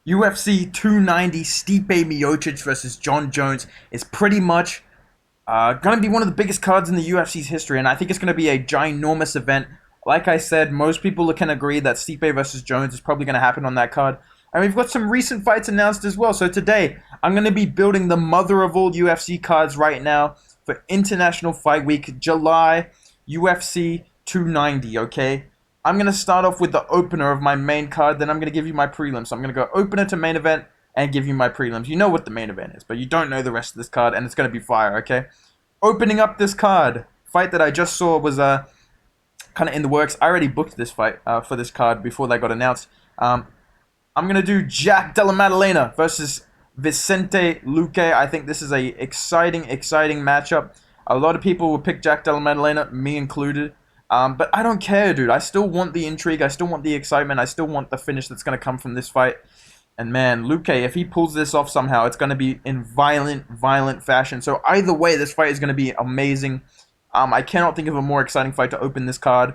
UFC 290 Stipe Miocic versus John Jones is pretty much going to be one of the biggest cards in the UFC's history, and I think it's going to be a ginormous event. Like I said, most people can agree that Stipe versus Jones is probably going to happen on that card. And we've got some recent fights announced as well. So today, I'm going to be building the mother of all UFC cards right now for International Fight Week, July, UFC 290, okay? I'm going to start off with the opener of my main card, then I'm going to give you my prelims. So I'm going to go opener to main event and give you my prelims. You know what the main event is, but you don't know the rest of this card, and it's going to be fire, okay? Opening up this card, fight that I just saw was kind of in the works. I already booked this fight for this card before they got announced. I'm going to do Della Madalina versus Vicente Luque. I think this is a exciting matchup. A lot of people will pick Della Madalina, me included. But I don't care, dude. I still want the intrigue. I still want the excitement. I still want the finish that's going to come from this fight. And man, Luque, if he pulls this off somehow, it's going to be in violent fashion. So either way, this fight is going to be amazing. I cannot think of a more exciting fight to open this card.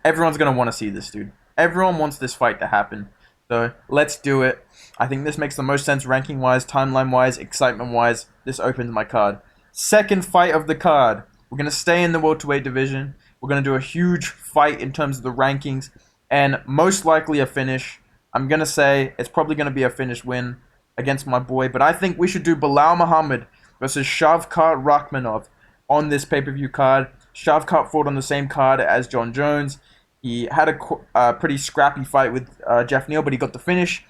Everyone's going to want to see this, dude. Everyone wants this fight to happen. So let's do it. I think this makes the most sense ranking-wise, timeline-wise, excitement-wise. This opens my card. Second fight of the card. We're going to stay in the welterweight division. We're going to do a huge fight in terms of the rankings, and most likely a finish. I'm going to say it's probably going to be a finish win against my boy, but I think we should do Bilal Muhammad versus Shakhkharrahmanov on this pay-per-view card. Shavkat fought on the same card as John Jones. He had a pretty scrappy fight with Jeff Neal, but he got the finish,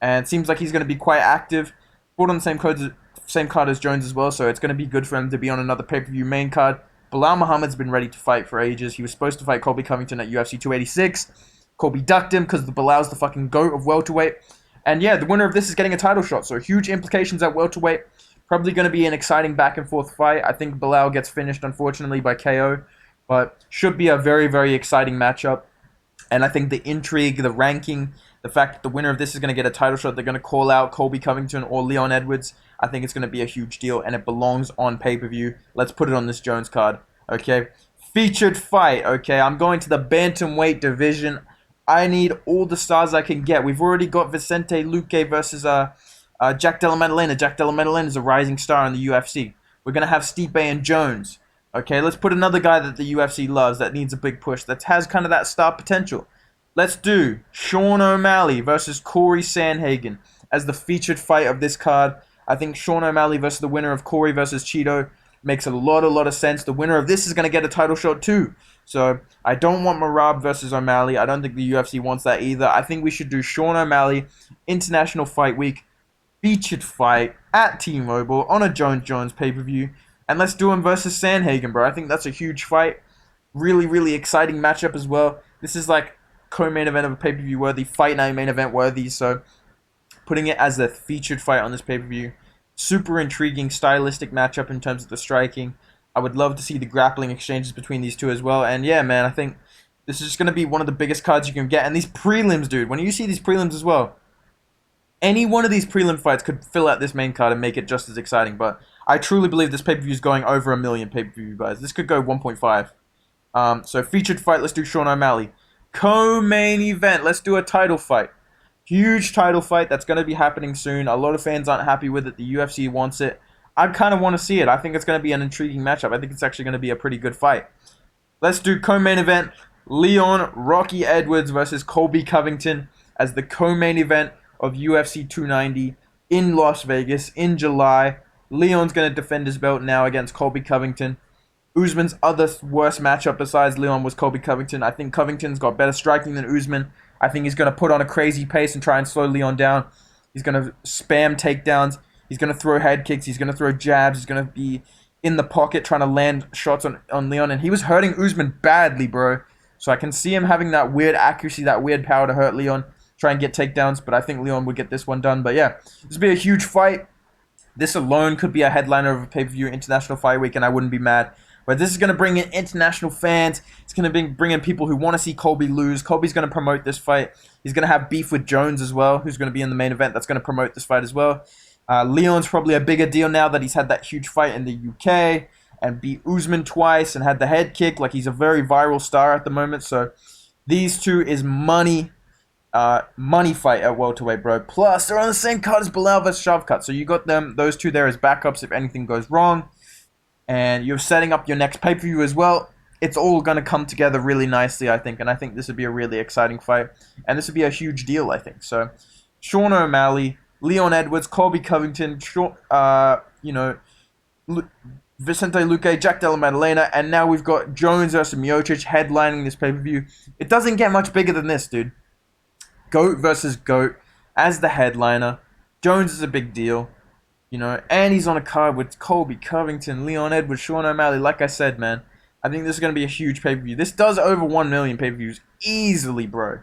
and it seems like he's going to be quite active. Fought on the same card as Jones as well, so it's going to be good for him to be on another pay-per-view main card. Bilal Muhammad's been ready to fight for ages. He was supposed to fight Colby Covington at UFC 286. Colby ducked him because Bilal's the fucking GOAT of welterweight. And yeah, the winner of this is getting a title shot, so huge implications at welterweight. Probably going to be an exciting back and forth fight. I think Bilal gets finished, unfortunately, by KO. But should be a very exciting matchup. And I think the intrigue, the ranking, the fact that the winner of this is going to get a title shot, they're going to call out Colby Covington or Leon Edwards. I think it's going to be a huge deal, and it belongs on pay-per-view. Let's put it on this Jones card, okay? Featured fight, okay? I'm going to the bantamweight division. I need all the stars I can get. We've already got Vicente Luque versus Della Madalina. Della Madalina is a rising star in the UFC. We're going to have Stipe and Jones. Okay, let's put another guy that the UFC loves that needs a big push, that has kind of that star potential. Let's do Sean O'Malley versus Corey Sandhagen as the featured fight of this card. I think Sean O'Malley versus the winner of Corey versus Cheeto makes a lot of sense. The winner of this is going to get a title shot too. So I don't want Marab versus O'Malley. I don't think the UFC wants that either. I think we should do Sean O'Malley, International Fight Week, featured fight at T-Mobile on a Jones pay-per-view. And let's do him versus Sandhagen, bro. I think that's a huge fight. Really exciting matchup as well. This is like co-main event of a pay-per-view worthy, fight night main event worthy. So putting it as a featured fight on this pay-per-view. Super intriguing, stylistic matchup in terms of the striking. I would love to see the grappling exchanges between these two as well. And yeah, man, I think this is just going to be one of the biggest cards you can get. And these prelims, dude, when you see these prelims as well, any one of these prelim fights could fill out this main card and make it just as exciting. But I truly believe this pay-per-view is going over 1 million pay-per-view buys. This could go 1.5. So featured fight, let's do Sean O'Malley. Co-main event, let's do a title fight. Huge title fight that's going to be happening soon. A lot of fans aren't happy with it. The UFC wants it. I kind of want to see it. I think it's going to be an intriguing matchup. I think it's actually going to be a pretty good fight. Let's do co-main event. Leon Rocky Edwards versus Colby Covington as the co-main event of UFC 290 in Las Vegas in July. Leon's going to defend his belt now against Colby Covington. Usman's other worst matchup besides Leon was Colby Covington. I think Covington's got better striking than Usman. I think he's going to put on a crazy pace and try and slow Leon down. He's going to spam takedowns. He's going to throw head kicks. He's going to throw jabs. He's going to be in the pocket trying to land shots on Leon. And he was hurting Usman badly, bro. So I can see him having that weird accuracy, that weird power to hurt Leon. Try and get takedowns. But I think Leon would get this one done. But yeah, this would be a huge fight. This alone could be a headliner of a pay-per-view International Fight Week, and I wouldn't be mad. But this is going to bring in international fans. It's going to bring in people who want to see Colby lose. Colby's going to promote this fight. He's going to have beef with Jones as well, who's going to be in the main event. That's going to promote this fight as well. Leon's probably a bigger deal now that he's had that huge fight in the UK and beat Usman twice and had the head kick. Like, he's a very viral star at the moment. So these two is money. money fight at welterweight, bro. Plus, they're on the same card as Bilal vs. Shavkat. So you got those two there as backups if anything goes wrong. And you're setting up your next pay-per-view as well. It's all going to come together really nicely, I think. And I think this would be a really exciting fight. And this would be a huge deal, I think. So, Sean O'Malley, Leon Edwards, Colby Covington, Vicente Luque, Della, Madalina. And now we've got Jones versus Miocic headlining this pay-per-view. It doesn't get much bigger than this, dude. GOAT versus GOAT as the headliner. Jones is a big deal. And he's on a card with Colby Covington, Leon Edwards, Sean O'Malley. Like I said, man, I think this is going to be a huge pay-per-view. This does over 1 million pay-per-views easily, bro.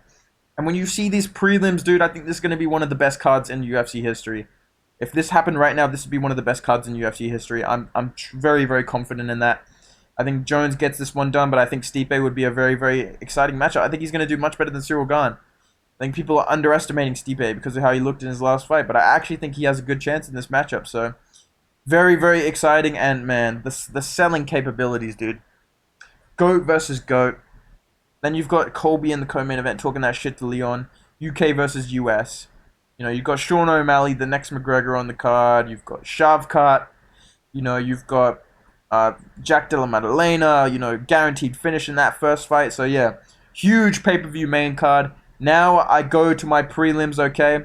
And when you see these prelims, dude, I think this is going to be one of the best cards in UFC history. If this happened right now, this would be one of the best cards in UFC history. I'm very, very confident in that. I think Jones gets this one done, but I think Stipe would be a very, very exciting matchup. I think he's going to do much better than Cyril Gane. I think people are underestimating Stipe because of how he looked in his last fight, but I actually think he has a good chance in this matchup. So, very, very exciting, and man, the selling capabilities, dude. GOAT versus GOAT. Then you've got Colby in the co-main event talking that shit to Leon. UK versus US. You've got Sean O'Malley, the next McGregor on the card. You've got Shavkat. You've got Jack Della Madalena. Guaranteed finish in that first fight. So, yeah, huge pay-per-view main card. Now I go to my prelims, okay?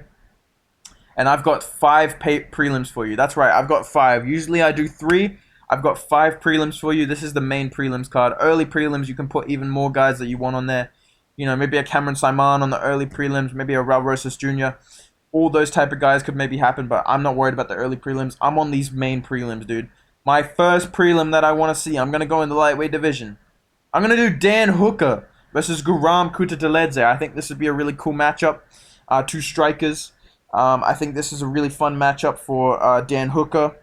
And I've got 5 prelims for you. That's right, I've got 5. Usually I do 3. I've got 5 prelims for you. This is the main prelims card. Early prelims, you can put even more guys that you want on there. Maybe a Cameron Simon on the early prelims. Maybe a Raul Rosas Jr. All those type of guys could maybe happen, but I'm not worried about the early prelims. I'm on these main prelims, dude. My first prelim that I want to see, I'm going to go in the lightweight division. I'm going to do Dan Hooker versus Guram Kutateladze. I think this would be a really cool matchup. 2 strikers. I think this is a really fun matchup for Dan Hooker.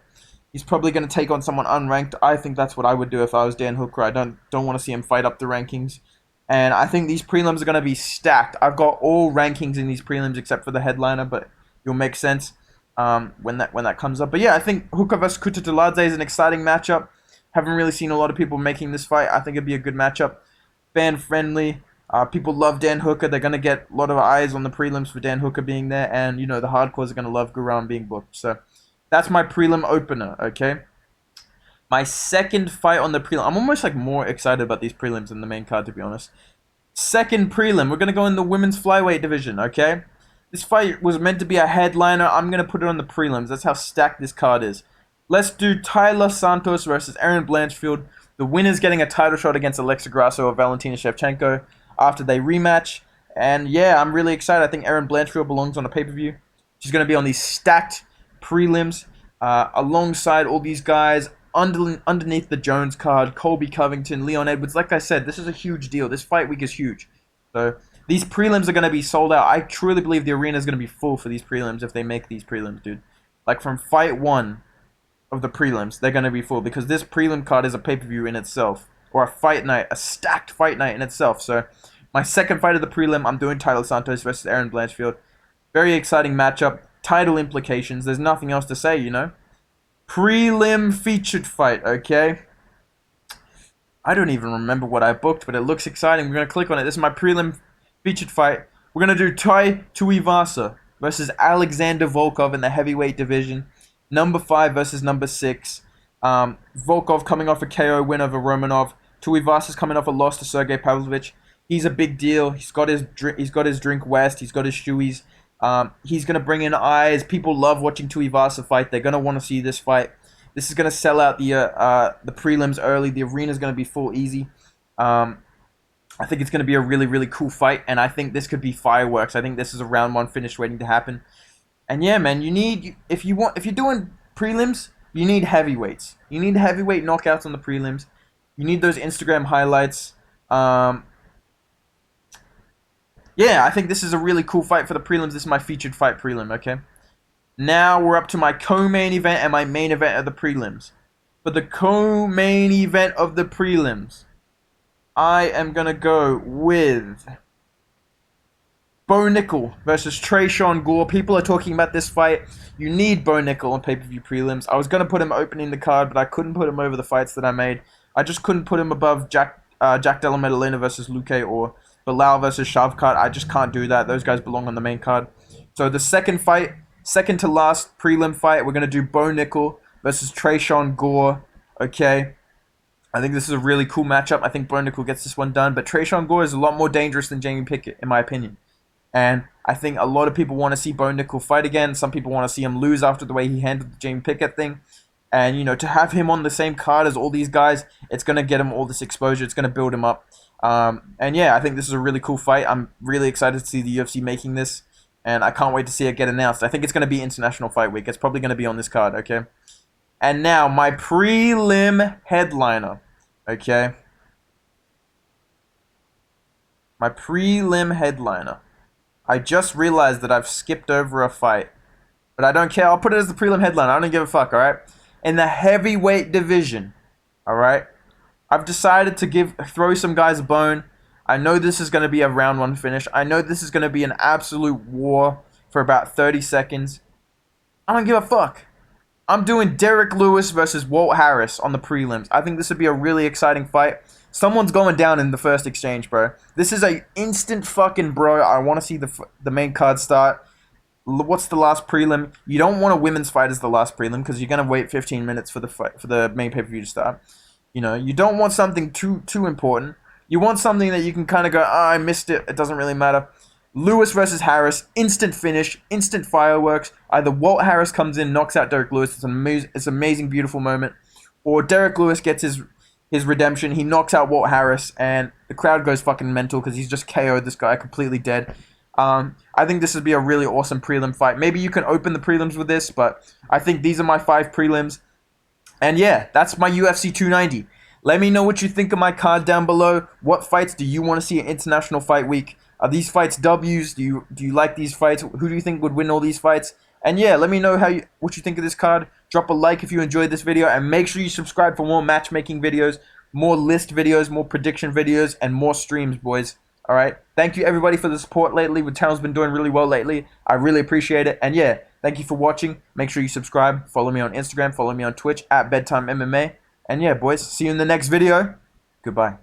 He's probably going to take on someone unranked. I think that's what I would do if I was Dan Hooker. I don't want to see him fight up the rankings. And I think these prelims are going to be stacked. I've got all rankings in these prelims except for the headliner, but it'll make sense when that comes up. But yeah, I think Hooker versus Kutateladze is an exciting matchup. Haven't really seen a lot of people making this fight. I think it'd be a good matchup. Fan friendly. People love Dan Hooker. They're going to get a lot of eyes on the prelims for Dan Hooker being there. And, the hardcores are going to love Guram being booked. So, that's my prelim opener, okay? My second fight on the prelim. I'm almost more excited about these prelims than the main card, to be honest. Second prelim. We're going to go in the women's flyweight division, okay? This fight was meant to be a headliner. I'm going to put it on the prelims. That's how stacked this card is. Let's do Tyler Santos versus Erin Blanchfield. The winner's getting a title shot against Alexa Grasso or Valentina Shevchenko after they rematch. And yeah, I'm really excited. I think Erin Blanchfield belongs on a pay-per-view. She's going to be on these stacked prelims alongside all these guys underneath the Jones card. Colby Covington, Leon Edwards. Like I said, this is a huge deal. This fight week is huge. So these prelims are going to be sold out. I truly believe the arena is going to be full for these prelims if they make these prelims, dude. From fight 1 of the prelims, they're going to be full because this prelim card is a pay-per-view in itself, or a fight night, a stacked fight night in itself. So my second fight of the prelim, I'm doing Tyler Santos versus Erin Blanchfield. Very exciting matchup. Title implications. There's nothing else to say, Prelim featured fight, okay? I don't even remember what I booked, but it looks exciting. We're going to click on it. This is my prelim featured fight. We're going to do Tai Tuivasa versus Alexander Volkov in the heavyweight division. Number 5 versus number 6. Volkov coming off a KO win over Romanov. Tuivasa's coming off a loss to Sergey Pavlovich. He's a big deal. He's got his drink west. He's got his shoeies. He's going to bring in eyes. People love watching Tuivasa fight. They're going to want to see this fight. This is going to sell out the prelims early. The arena is going to be full easy. I think it's going to be a really, really cool fight, and I think this could be fireworks. I think this is a round 1 finish waiting to happen. And yeah, man, if you're doing prelims, you need heavyweights. You need heavyweight knockouts on the prelims. You need those Instagram highlights. Yeah, I think this is a really cool fight for the prelims. This is my featured fight prelim, okay? Now we're up to my co-main event and my main event of the prelims. For the co-main event of the prelims, I am going to go with Bo Nickel versus Tresean Gore. People are talking about this fight. You need Bo Nickel on pay-per-view prelims. I was going to put him opening the card, but I couldn't put him over the fights that I made. I just couldn't put him above Jack Della Madalina versus Luque or Bilal versus Shavkat. I just can't do that. Those guys belong on the main card. So the second fight, second to last prelim fight, we're going to do Bo Nickel versus Tresean Gore. Okay. I think this is a really cool matchup. I think Bo Nickel gets this one done. But Tresean Gore is a lot more dangerous than Jamie Pickett, in my opinion. And I think a lot of people want to see Bo Nickel fight again. Some people want to see him lose after the way he handled the Jamie Pickett thing. And, you know, to have him on the same card as all these guys, it's going to get him all this exposure. It's going to build him up. And yeah, I think this is a really cool fight. I'm really excited to see the UFC making this. And I can't wait to see it get announced. I think it's going to be International Fight Week. It's probably going to be on this card, okay? And now, my prelim headliner, okay? My prelim headliner. I just realized that I've skipped over a fight. But I don't care. I'll put it as the prelim headliner. I don't give a fuck, alright? In the heavyweight division, alright? I've decided to throw some guys a bone. I know this is going to be a round one finish. I know this is going to be an absolute war for about 30 seconds. I don't give a fuck. I'm doing Derek Lewis versus Walt Harris on the prelims. I think this would be a really exciting fight. Someone's going down in the first exchange, bro. This is a instant fucking bro. I want to see the main card start. What's the last prelim? You don't want a women's fight as the last prelim because you're going to wait 15 minutes for the main pay-per-view to start. You know, you don't want something too important. You want something that you can kind of go, I missed it. It doesn't really matter. Lewis versus Harris, instant finish, instant fireworks. Either Walt Harris comes in, knocks out Derek Lewis. It's an amazing, beautiful moment. Or Derek Lewis gets his redemption. He knocks out Walt Harris, and the crowd goes fucking mental because he's just KO'd this guy completely dead. I think this would be a really awesome prelim fight. Maybe you can open the prelims with this, but I think these are my 5 prelims. And yeah, that's my UFC 290. Let me know what you think of my card down below. What fights do you want to see at International Fight Week? Are these fights W's? Do you like these fights? Who do you think would win all these fights? And yeah, let me know what you think of this card. Drop a like if you enjoyed this video, and make sure you subscribe for more matchmaking videos, more list videos, more prediction videos, and more streams, boys. All right. Thank you everybody for the support lately. The channel's been doing really well lately. I really appreciate it. And yeah, thank you for watching. Make sure you subscribe. Follow me on Instagram. Follow me on Twitch at bedtimemma. And yeah, boys, see you in the next video. Goodbye.